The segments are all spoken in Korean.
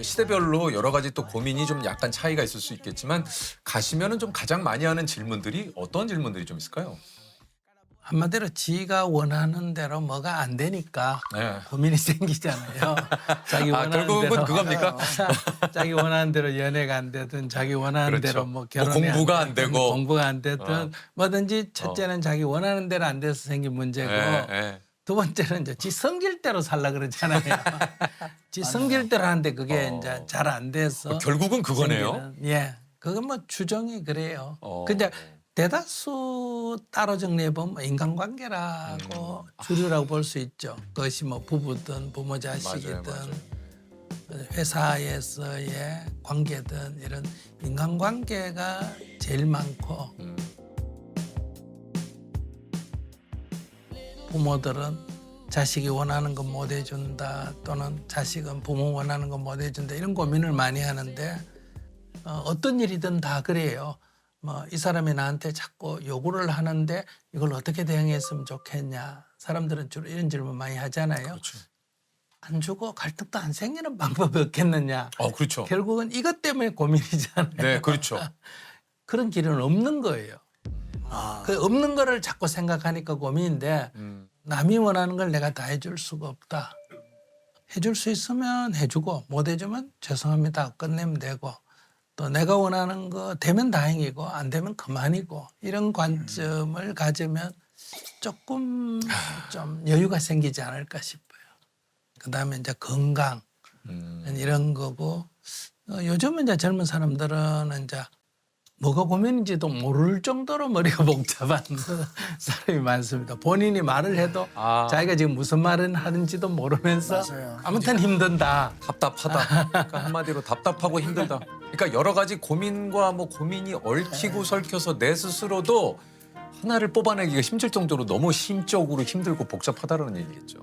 시대별로 여러 가지 또 고민이 좀 약간 차이가 있을 수 있겠지만 가시면은 좀 가장 많이 하는 질문들이 어떤 질문들이 좀 있을까요? 한마디로 지가 원하는 대로 뭐가 안 되니까 네. 고민이 생기잖아요. 자기 원하는 결국은 대로 그겁니까? 자기 원하는 대로 연애가 안 되든 자기 원하는 그렇죠. 대로 뭐 결혼이 공부가 안 되든 되고. 공부가 안 되든 어. 뭐든지 첫째는 자기 원하는 대로 안 돼서 생긴 문제고 예, 예. 두 번째는 이제 지 성길 대로 살라 그러잖아요. 지 성길 대로 하는데 그게 어. 이제 잘 안 돼서 결국은 그거네요. 생기는, 예, 그건 뭐 추정이 그래요. 어. 근데 대다수 따로 정리해 보면 인간관계라고 주류라고 볼 수 있죠. 그것이 뭐 부부든 부모 자식이든 맞아요. 회사에서의 관계든 이런 인간관계가 제일 많고 음. 부모들은 자식이 원하는 건 못 해준다 또는 자식은 부모 원하는 건 못 해준다 이런 고민을 많이 하는데 어떤 일이든 다 그래요. 뭐 이 사람이 나한테 자꾸 요구를 하는데 이걸 어떻게 대응했으면 좋겠냐. 사람들은 주로 이런 질문 많이 하잖아요. 그렇죠. 안 주고 갈등도 안 생기는 방법이 없겠느냐. 그렇죠. 결국은 이것 때문에 고민이잖아요. 네, 그렇죠. 그런 길은 없는 거예요. 그 없는 거를 자꾸 생각하니까 고민인데 남이 원하는 걸 내가 다 해줄 수가 없다. 해줄 수 있으면 해주고 못 해주면 죄송합니다. 끝내면 되고 또 내가 원하는 거 되면 다행이고 안 되면 그만이고 이런 관점을 가지면 조금 좀 여유가 생기지 않을까 싶어요. 그다음에 이제 건강 이런 거고 요즘은 이제 젊은 사람들은 이제 뭐가 고민인지도 모를 정도로 머리가 복잡한 사람이 많습니다. 본인이 말을 해도 자기가 지금 무슨 말을 하는지도 모르면서 맞아요. 아무튼 힘든다. 답답하다. 그러니까 한마디로 답답하고 힘들다. 그러니까 여러 가지 고민과 뭐 고민이 얽히고 설켜서 내 스스로도 하나를 뽑아내기가 힘들 정도로 너무 심적으로 힘들고 복잡하다라는 얘기겠죠.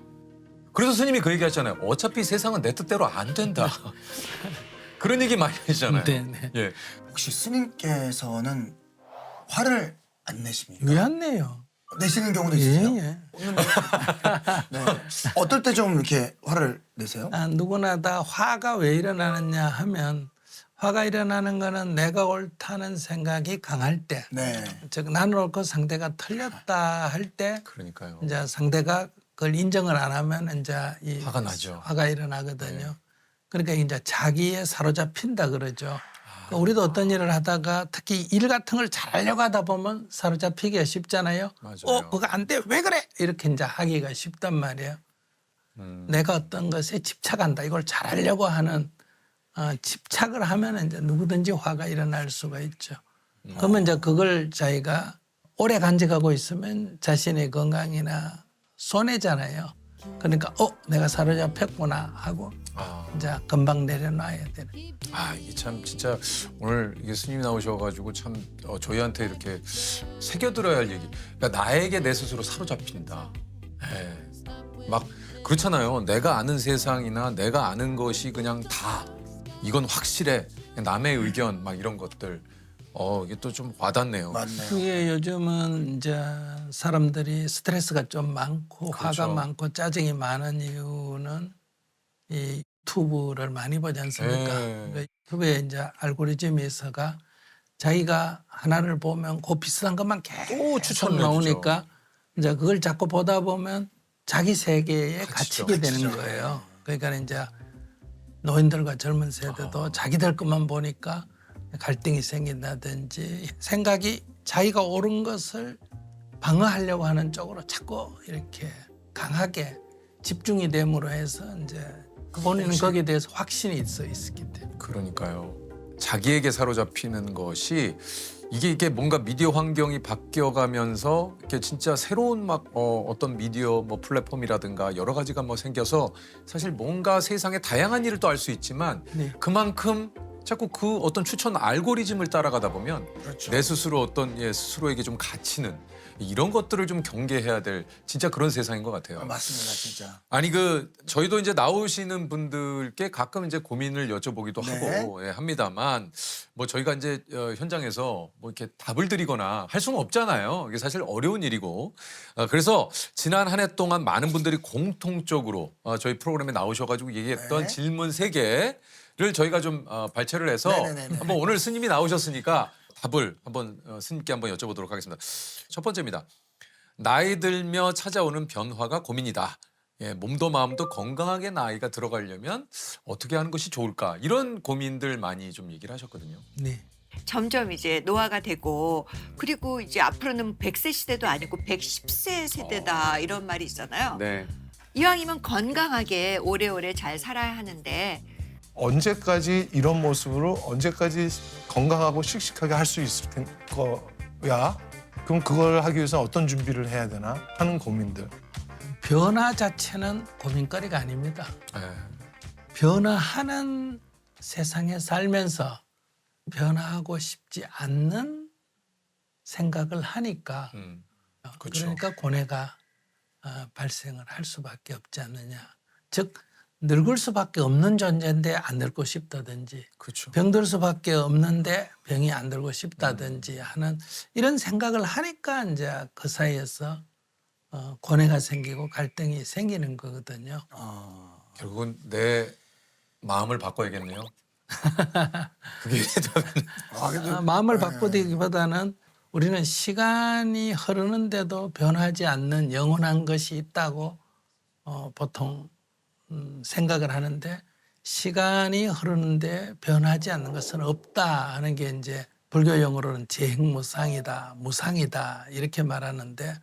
그래서 스님이 그 얘기하잖아요. 어차피 세상은 내 뜻대로 안 된다. 그런 얘기 많이 하시잖아요. 네네. 예. 혹시 스님께서는 화를 안 내십니까? 왜 안 내요? 내시는 경우도 있으세요? 예. 네. 어떨 때 좀 이렇게 화를 내세요? 누구나 다 화가 왜 일어나느냐 하면 화가 일어나는 거는 내가 옳다는 생각이 강할 때, 네. 즉 나는 옳고 상대가 틀렸다 할 때 그러니까요. 이제 상대가 그걸 인정을 안 하면 이제 이 화가 나죠. 화가 일어나거든요. 그러니까 이제 자기에 사로잡힌다 그러죠. 그러니까 우리도 어떤 일을 하다가 특히 일 같은 걸 잘하려고 하다 보면 사로잡히기가 쉽잖아요. 맞아요. 그거 안 돼. 왜 그래? 이렇게 이제 하기가 쉽단 말이에요. 내가 어떤 것에 집착한다. 이걸 잘하려고 하는 집착을 하면 이제 누구든지 화가 일어날 수가 있죠. 그러면 이제 그걸 자기가 오래 간직하고 있으면 자신의 건강이나 손해잖아요. 그러니까 내가 사로잡혔구나 하고 이제 금방 내려놔야 되는. 이게 참 진짜 오늘 이게 스님이 나오셔가지고 참 저희한테 이렇게 새겨들어야 할 얘기. 그러니까 나에게 내 스스로 사로잡힌다. 막 그렇잖아요. 내가 아는 세상이나 내가 아는 것이 그냥 다 이건 확실해. 남의 의견 막 이런 것들. 이게 또 좀 와닿네요. 맞네요. 그게 요즘은 이제 사람들이 스트레스가 좀 많고 그렇죠. 화가 많고 짜증이 많은 이유는 이 유튜브를 많이 보지 않습니까? 네. 그러니까 유튜브에 이제 알고리즘이 있어가 자기가 하나를 보면 그 비슷한 것만 계속 추천을 나오니까 이제 그걸 자꾸 보다 보면 자기 세계에 갇히죠. 갇히게 되는 거예요. 그러니까 이제 노인들과 젊은 세대도 자기들 것만 보니까 갈등이 생긴다든지 생각이 자기가 옳은 것을 방어하려고 하는 쪽으로 자꾸 이렇게 강하게 집중이 됨으로 해서 이제 본인은 거기에 대해서 확신이 있기 때문에. 그러니까요. 자기에게 사로잡히는 것이 이게 뭔가 미디어 환경이 바뀌어가면서 이게 진짜 새로운 막 어떤 미디어 뭐 플랫폼이라든가 여러 가지가 뭐 생겨서 사실 뭔가 세상의 다양한 일을 또 알 수 있지만 네. 그만큼 자꾸 그 어떤 추천 알고리즘을 따라가다 보면 그렇죠. 내 스스로 어떤 스스로에게 좀 갇히는 이런 것들을 좀 경계해야 될 진짜 그런 세상인 것 같아요. 맞습니다, 진짜. 아니 저희도 이제 나오시는 분들께 가끔 이제 고민을 여쭤보기도 네. 하고 합니다만 뭐 저희가 이제 현장에서 뭐 이렇게 답을 드리거나 할 수는 없잖아요. 이게 사실 어려운 일이고 그래서 지난 한 해 동안 많은 분들이 공통적으로 저희 프로그램에 나오셔가지고 얘기했던 네. 질문 3개 저희가 좀 발췌를 해서 네네네네. 한번 오늘 스님이 나오셨으니까 답을 한번 스님께 한번 여쭤보도록 하겠습니다. 첫 번째입니다. 나이 들며 찾아오는 변화가 고민이다. 예, 몸도 마음도 건강하게 나이가 들어가려면 어떻게 하는 것이 좋을까? 이런 고민들 많이 좀 얘기를 하셨거든요. 네. 점점 이제 노화가 되고 그리고 이제 앞으로는 100세 시대도 아니고 110세 세대다 이런 말이 있잖아요. 네. 이왕이면 건강하게 오래오래 잘 살아야 하는데 언제까지 이런 모습으로 언제까지 건강하고 씩씩하게 할 수 있을 거야? 그럼 그걸 하기 위해서 어떤 준비를 해야 되나 하는 고민들. 변화 자체는 고민거리가 아닙니다. 예. 변화하는 세상에 살면서 변화하고 싶지 않는 생각을 하니까 그렇죠. 그러니까 고뇌가 발생을 할 수밖에 없지 않느냐. 즉 늙을 수밖에 없는 존재인데 안 늙고 싶다든지 그렇죠. 병들 수밖에 없는데 병이 안 들고 싶다든지 하는 이런 생각을 하니까 이제 그 사이에서 고뇌가 생기고 갈등이 생기는 거거든요. 결국은 내 마음을 바꿔야겠네요. 그게 마음을 바꾸기보다는 우리는 시간이 흐르는데도 변하지 않는 영원한 것이 있다고 보통 생각을 하는데 시간이 흐르는데 변하지 않는 것은 없다 하는 게 이제 불교 용어로는 재행무상이다, 무상이다 이렇게 말하는데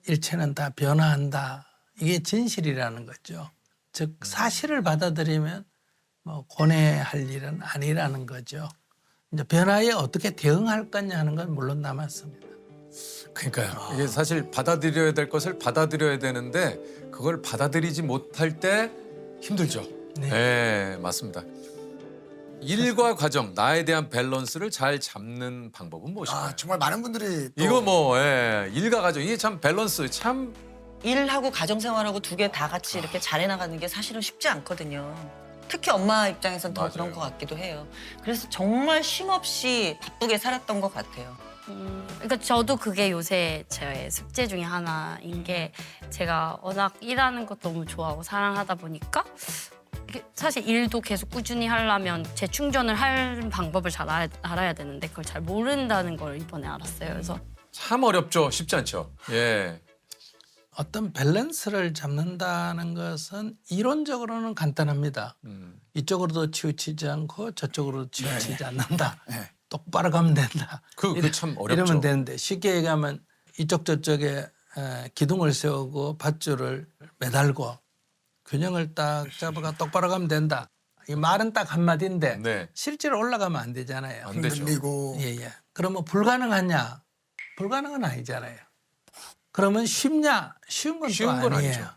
일체는 다 변화한다. 이게 진실이라는 거죠. 즉 사실을 받아들이면 뭐 고뇌할 일은 아니라는 거죠. 이제 변화에 어떻게 대응할 거냐 하는 건 물론 남았습니다. 그러니까요. 이게 사실 받아들여야 될 것을 받아들여야 되는데 그걸 받아들이지 못할 때 힘들죠. 네. 네, 맞습니다. 일과 가정, 나에 대한 밸런스를 잘 잡는 방법은 무엇일까요? 아, 정말 많은 분들이 또 이거 뭐 일과 가정 이게 참 밸런스 참 일하고 가정생활하고 두 개 다 같이 이렇게 잘해 나가는 게 사실은 쉽지 않거든요. 특히 엄마 입장에선 더 맞아요. 그런 것 같기도 해요. 그래서 정말 쉼없이 바쁘게 살았던 것 같아요. 그러니까 저도 그게 요새 제 숙제 중에 하나인 게 제가 워낙 일하는 것 너무 좋아하고 사랑하다 보니까 이게 사실 일도 계속 꾸준히 하려면 재충전을 할 방법을 잘 알아야 되는데 그걸 잘 모른다는 걸 이번에 알았어요. 그래서 참 어렵죠. 쉽지 않죠. 예. 어떤 밸런스를 잡는다는 것은 이론적으로는 간단합니다. 이쪽으로도 치우치지 않고 저쪽으로도 치우치지 않는다. 네. 똑바로 가면 된다. 그 참 어렵죠. 이러면 되는데 쉽게 얘기하면 이쪽 저쪽에 기둥을 세우고 밧줄을 매달고 균형을 딱 잡아가 똑바로 가면 된다. 이 말은 딱 한마디인데 네. 실제로 올라가면 안 되잖아요. 안 되죠. 흔들리고 예. 그러면 불가능하냐? 불가능은 아니잖아요. 그러면 쉽냐? 쉬운 건 또 쉬운 건 아니에요. 아니죠.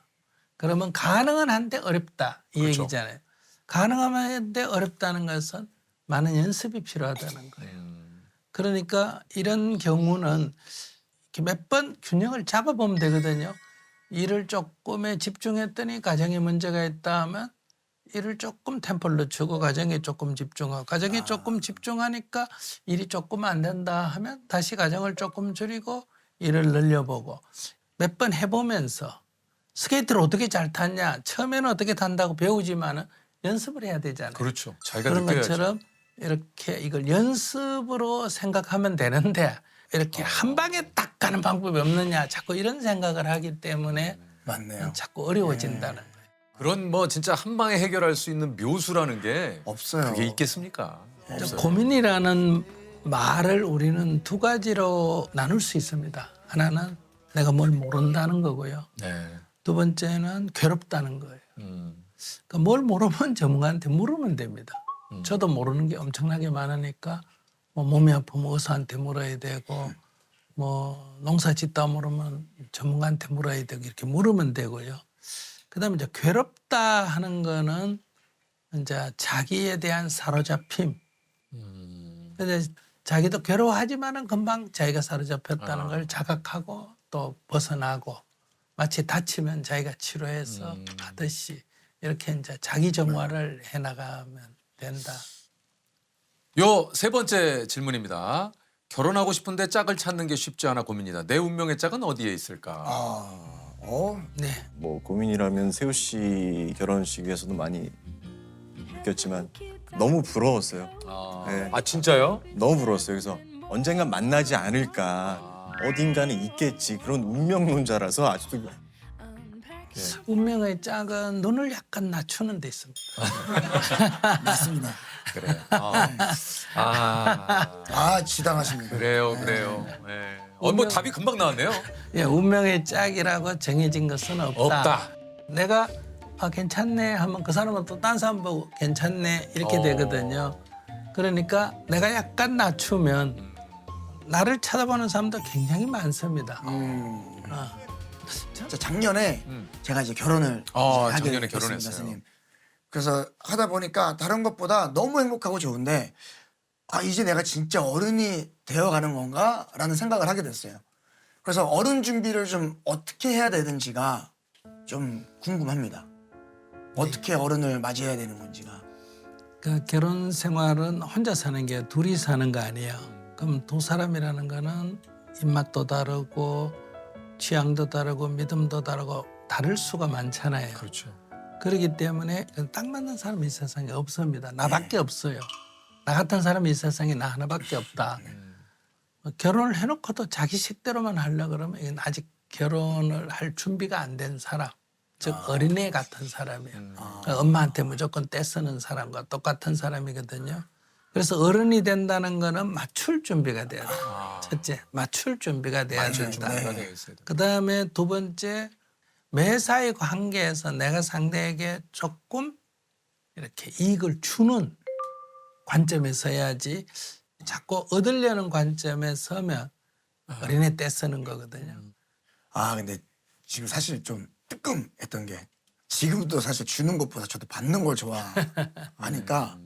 그러면 가능은 한데 어렵다 이 그렇죠. 얘기잖아요. 가능한데 어렵다는 것은 많은 연습이 필요하다는 거예요. 그러니까 이런 경우는 몇 번 균형을 잡아보면 되거든요. 일을 조금에 집중했더니 가정에 문제가 있다 하면 일을 조금 템포를 늦추고 가정에 조금 집중하고 가정에 조금 집중하니까 일이 조금 안 된다 하면 다시 가정을 조금 줄이고 일을 늘려보고 몇 번 해보면서 스케이트를 어떻게 잘 탔냐 처음에는 어떻게 탄다고 배우지만은 연습을 해야 되잖아요. 그렇죠. 자기가 그런 느껴야죠. 것처럼 이렇게 이걸 연습으로 생각하면 되는데 이렇게 한 방에 딱 가는 방법이 없느냐 자꾸 이런 생각을 하기 때문에 맞네요. 자꾸 어려워진다는 거예요. 그런 뭐 진짜 한 방에 해결할 수 있는 묘수라는 게 없어요. 그게 있겠습니까? 없어요. 고민이라는 말을 우리는 두 가지로 나눌 수 있습니다. 하나는 내가 뭘 모른다는 거고요. 네. 두 번째는 괴롭다는 거예요. 음. 그러니까 뭘 모르면 전문가한테 물으면 됩니다. 저도 모르는 게 엄청나게 많으니까 뭐 몸이 아프면 의사한테 물어야 되고 뭐 농사 짓다 모르면 전문가한테 물어야 되고 이렇게 물으면 되고요. 그다음에 이제 괴롭다 하는 거는 이제 자기에 대한 사로잡힘. 근데 자기도 괴로워하지만은 금방 자기가 사로잡혔다는 걸 자각하고 또 벗어나고 마치 다치면 자기가 치료해서 하듯이 이렇게 이제 자기 정화를 해나가면 된다. 요 세 번째 질문입니다. 결혼하고 싶은데 짝을 찾는 게 쉽지 않아 고민이다. 내 운명의 짝은 어디에 있을까? 네. 뭐 고민이라면 세우 씨 결혼식에서도 많이 느꼈지만 너무 부러웠어요. 네. 아 진짜요? 너무 부러웠어요. 그래서 언젠간 만나지 않을까, 어딘가는 있겠지, 그런 운명론자라서 아직도 운명의 짝은 눈을 약간 낮추는 데 있습니다. 맞습니다. 그래. 아 지당하십니다. 그래요. 예. 뭐 답이 금방 나왔네요. 예, 운명의 짝이라고 정해진 것은 없다. 내가 괜찮네 하면 그 사람은 또 딴 사람 보고 괜찮네 이렇게 되거든요. 그러니까 내가 약간 낮추면 나를 쳐다보는 사람도 굉장히 많습니다. 자, 작년에 제가 이제 결혼을 이제 하게 작년에 됐습니다, 결혼했어요. 스님. 그래서 하다 보니까 다른 것보다 너무 행복하고 좋은데 이제 내가 진짜 어른이 되어가는 건가라는 생각을 하게 됐어요. 그래서 어른 준비를 좀 어떻게 해야 되는지가 좀 궁금합니다. 어떻게 어른을 맞이해야 되는 건지가. 그 결혼 생활은 혼자 사는 게 둘이 사는 거 아니에요. 그럼 두 사람이라는 거는 입맛도 다르고 취향도 다르고 믿음도 다르고 다를 수가 많잖아요. 그렇죠. 그렇기 때문에 딱 맞는 사람이 이 세상에 없습니다. 나밖에 없어요. 나 같은 사람이 이 세상에 나 하나밖에 없다. 결혼을 해놓고도 자기 식대로만 하려고 그러면 이건 아직 결혼을 할 준비가 안 된 사람. 즉 어린애 같은 사람이에요. 그러니까 엄마한테 무조건 떼쓰는 사람과 똑같은 사람이거든요. 그래서 어른이 된다는 거는 맞출 준비가 돼야 돼요. 첫째, 맞출 준비가 돼야 된다. 그다음에 두 번째, 매사의 관계에서 내가 상대에게 조금 이렇게 이익을 주는 관점에 서야지 자꾸 얻으려는 관점에 서면 어린애 떼쓰는 거거든요. 근데 지금 사실 좀 뜨끔했던 게 지금도 사실 주는 것보다 저도 받는 걸 좋아하니까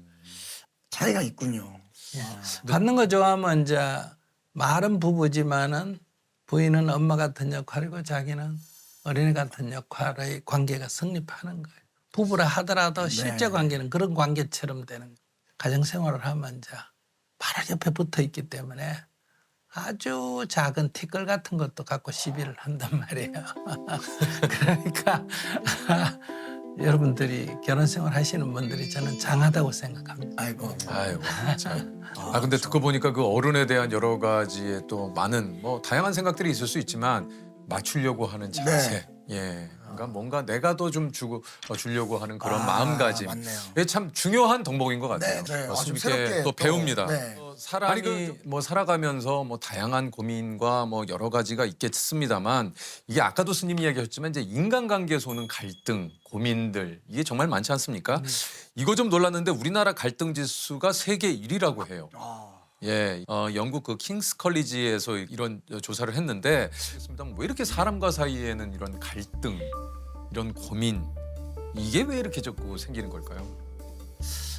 차이가 있군요. 받는 거 좋아하면 이제 말은 부부지만은 부인은 엄마 같은 역할이고 자기는 어린애 같은 역할의 관계가 성립하는 거예요. 부부라 하더라도 실제 관계는 그런 관계처럼 되는 거예요. 가정생활을 하면 이제 바로 옆에 붙어 있기 때문에 아주 작은 티끌 같은 것도 갖고 시비를 한단 말이에요. 그러니까 여러분들이 결혼생활 하시는 분들이 저는 장하다고 생각합니다. 아이고. 참. 근데 듣고 보니까 그 어른에 대한 여러 가지의 또 많은 뭐 다양한 생각들이 있을 수 있지만 맞추려고 하는 자세. 예. 그러니까 뭔가 내가 더 좀 주려고 하는 그런 마음가짐. 맞네요. 이게 참 중요한 덕목인 것 같아요. 네. 좀 스님께 새롭게 또 배웁니다. 네. 사람이 뭐 살아가면서 뭐 다양한 고민과 뭐 여러 가지가 있겠습니다만 이게 아까도 스님 이야기하셨지만 이제 인간관계에서 는 갈등, 고민들 이게 정말 많지 않습니까? 이거 좀 놀랐는데 우리나라 갈등 지수가 세계 1위라고 해요. 예, 영국 그 킹스 컬리지에서 이런 조사를 했는데 왜 이렇게 사람과 사이에는 이런 갈등, 이런 고민 이게 왜 이렇게 자꾸 생기는 걸까요?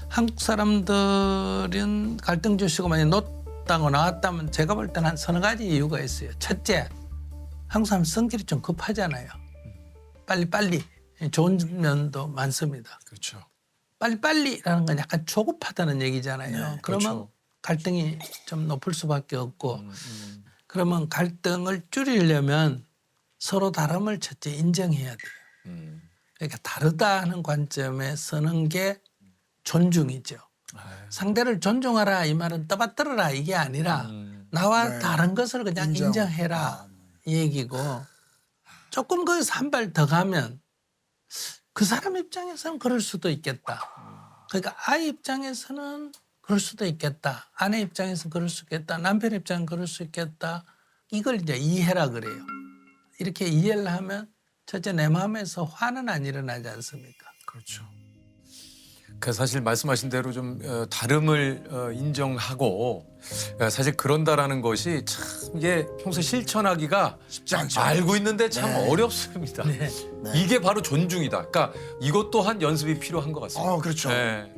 한국 사람들은 갈등 지수가 많이 높다고 나왔다면 제가 볼 때는 한 서너 가지 이유가 있어요. 첫째, 한국 사람 성질이 좀 급하잖아요. 빨리빨리 좋은 면도 많습니다. 그렇죠. 빨리빨리라는 건 약간 조급하다는 얘기잖아요. 그러면 그렇죠. 갈등이 좀 높을 수밖에 없고 그러면 갈등을 줄이려면 서로 다름을 첫째 인정해야 돼요. 그러니까 다르다 하는 관점에 서는 게 존중이죠. 상대를 존중하라 이 말은 떠받들어라 이게 아니라 나와 다른 것을 그냥 인정해라 이 얘기고 조금 거기서 한 발 더 가면 그 사람 입장에서는 그럴 수도 있겠다. 그러니까 아이 입장에서는 그럴 수도 있겠다. 아내 입장에서는 그럴 수 있겠다. 남편 입장은 그럴 수 있겠다. 이걸 이제 이해라 그래요. 이렇게 이해를 하면 첫째 내 마음에서 화는 안 일어나지 않습니까? 그렇죠. 그 사실 말씀하신 대로 좀 다름을 인정하고 사실 그런다라는 것이 참 이게 평소 실천하기가 쉽지 않죠. 알고 있는데 참 어렵습니다. 네. 이게 바로 존중이다. 그러니까 이것 또한 연습이 필요한 것 같습니다. 그렇죠. 네.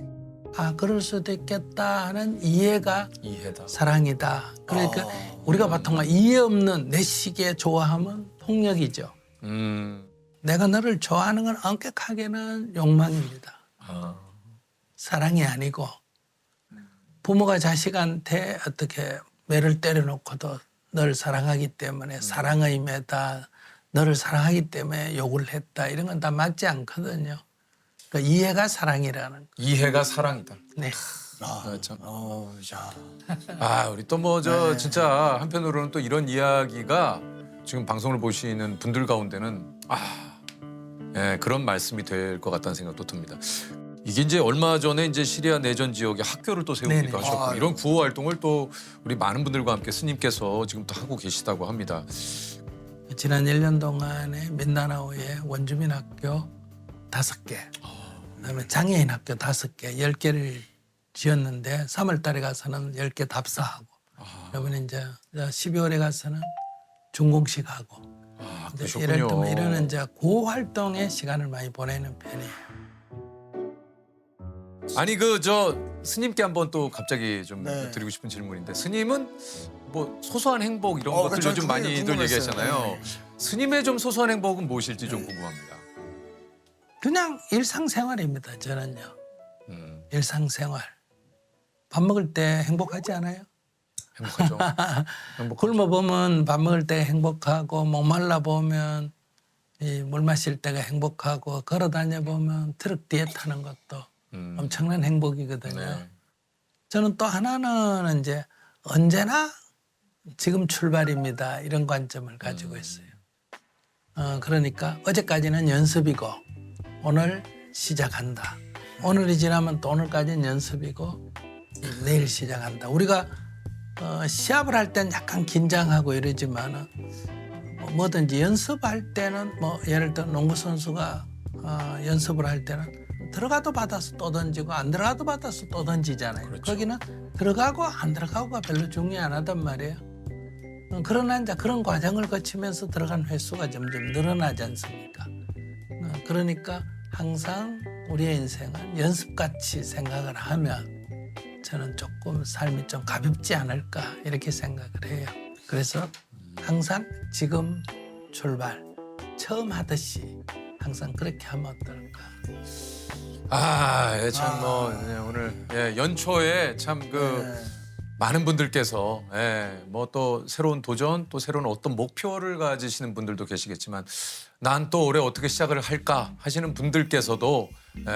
그럴 수도 있겠다 하는 이해가 이해다. 사랑이다. 그러니까 우리가 보통 이해 없는 내식의 좋아함은 폭력이죠. 내가 너를 좋아하는 건 엄격하게는 욕망입니다. 사랑이 아니고 부모가 자식한테 어떻게 매를 때려놓고도 너를 사랑하기 때문에 사랑의 매다 너를 사랑하기 때문에 욕을 했다 이런 건 다 맞지 않거든요. 그러니까 이해가 사랑이라는 거. 이해가 사랑이다. 네. 참. 자. 아, 우리 또 뭐 저 진짜 한편으로는 또 이런 이야기가 지금 방송을 보시는 분들 가운데는 예, 그런 말씀이 될 것 같다는 생각도 듭니다. 이게 이제 얼마 전에 이제 시리아 내전 지역에 학교를 또 세우기도 네네. 하셨고 아유. 이런 구호 활동을 또 우리 많은 분들과 함께 스님께서 지금 또 하고 계시다고 합니다. 지난 1년 동안에 민다나오에 원주민 학교 5개, 그다음에 장애인 학교 5개, 10개를 지었는데 3월 달에 가서는 10개 답사하고 이번에 이제 12월에 가서는 준공식 하고 이제 그러셨군요. 이럴 때면 이러는 이제 그 활동에 시간을 많이 보내는 편이에요. 아니 그 저 스님께 한번 또 갑자기 좀 네. 드리고 싶은 질문인데 스님은 뭐 소소한 행복 이런 것들 그쵸. 요즘 그게 많이들 궁금했어요. 얘기하잖아요. 네. 스님의 좀 소소한 행복은 무엇일지 좀 궁금합니다. 그냥 일상생활입니다. 저는요. 음, 일상생활. 밥 먹을 때 행복하지 않아요? 행복하죠. 행복하죠. 굶어 보면 밥 먹을 때 행복하고 목말라 보면 이 물 마실 때가 행복하고 걸어 다녀 보면 트럭 뒤에 타는 것도 엄청난 행복이거든요. 네. 저는 또 하나는 이제 언제나 지금 출발입니다. 이런 관점을 가지고 있어요. 그러니까 어제까지는 연습이고 오늘 시작한다. 오늘이 지나면 또 오늘까지는 연습이고 내일 시작한다. 우리가 시합을 할 때는 약간 긴장하고 이러지만 뭐든지 연습할 때는 뭐 예를 들어 농구 선수가 연습을 할 때는 들어가도 받아서 또 던지고 안 들어가도 받아서 또 던지잖아요. 그렇죠. 거기는 들어가고 안 들어가고가 별로 중요 안 하단 말이에요. 그러나 이제 그런 과정을 거치면서 들어간 횟수가 점점 늘어나지 않습니까? 그러니까 항상 우리의 인생은 연습같이 생각을 하면 저는 조금 삶이 좀 가볍지 않을까 이렇게 생각을 해요. 그래서 항상 지금 출발, 처음 하듯이 항상 그렇게 하면 어떨까. 참 뭐 오늘 연초에 참 그 많은 분들께서 뭐 또 새로운 도전 또 새로운 어떤 목표를 가지시는 분들도 계시겠지만 난 또 올해 어떻게 시작을 할까 하시는 분들께서도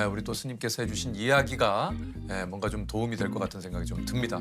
우리 또 스님께서 해주신 이야기가 뭔가 좀 도움이 될 것 같은 생각이 좀 듭니다.